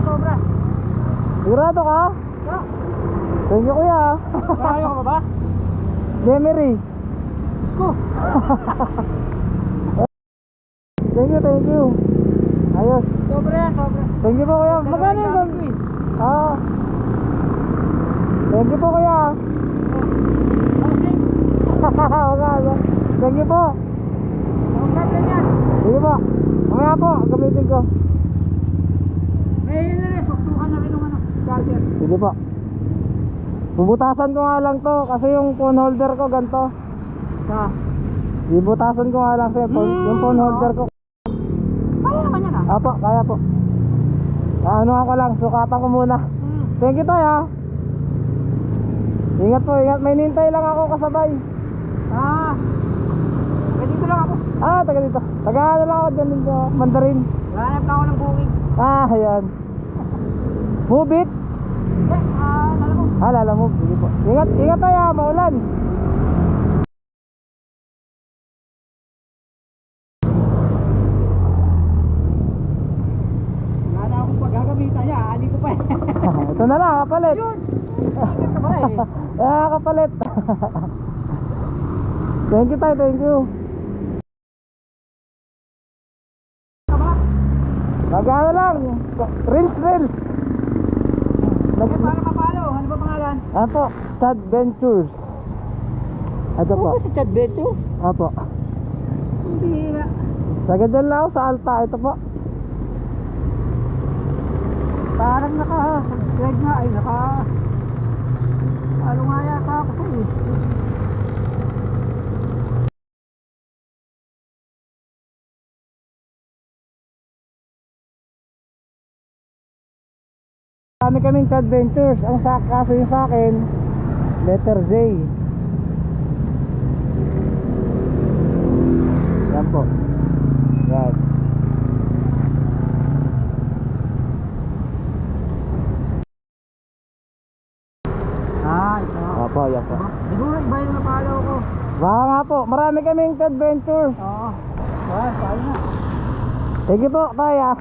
sobra. Sigurado ka? No. Thank you kuya. Kaya ka ba? Demery. Ko. Thank you. Ayos. Sobra yan, sobra. Thank you po kuya. Magkano yung gan? Ah. Thank you po kuya. Wala. Thank you po. No problem yan. Sige po. Mamaya po, gamitin ko. May yun na rin, suksukan na rin ng ano, charger. Sige po. Bubutasan ko nga lang to kasi yung phone holder ko ganito. Sa? Bubutasan ko nga lang sir, yung phone holder ko. Kaya naman yan ah. Apo, kaya po. Ano ako lang, sukatan ko muna. Thank you tayo. Ingat po, ingat. May nintay lang ako kasabay. Ah. Taga dito lang ako. Ah, taga dito. Taga ano lang ako dyan dito, Mandarin. Hanap na ako ng booking. Ah, ayan. Move it. Alam mo. Ah, lala mo. Sige po. Ingat, ingat tayo, maulan. Wala na akong paggagamitan niya, ali ko pa eh. Ito na lang, kapalit. Yun. Ingat ka pala eh. Ah, kapalit. Thank you tayo, thank you. Magano lang, reels. Bakit para mapalo? Ano ba pangalan? Ano po, Chad Ventures. Ito po. Ano si Chad Beto? Apo. Hindi na. Sagadyan lang ako sa Alta, ito po. Parang naka-subscribe nga ay ano nga yata ako sa eh. Kami kaming Chad Ventures. Ang kaso yung sa akin, letter J. Yan po. Yan. Ah, ito. Apo, yan po. Siguro iba yung napalo ko. Baka nga po, marami kaming Chad Ventures. Oo. Ah, sayang na. Sige po, kaya.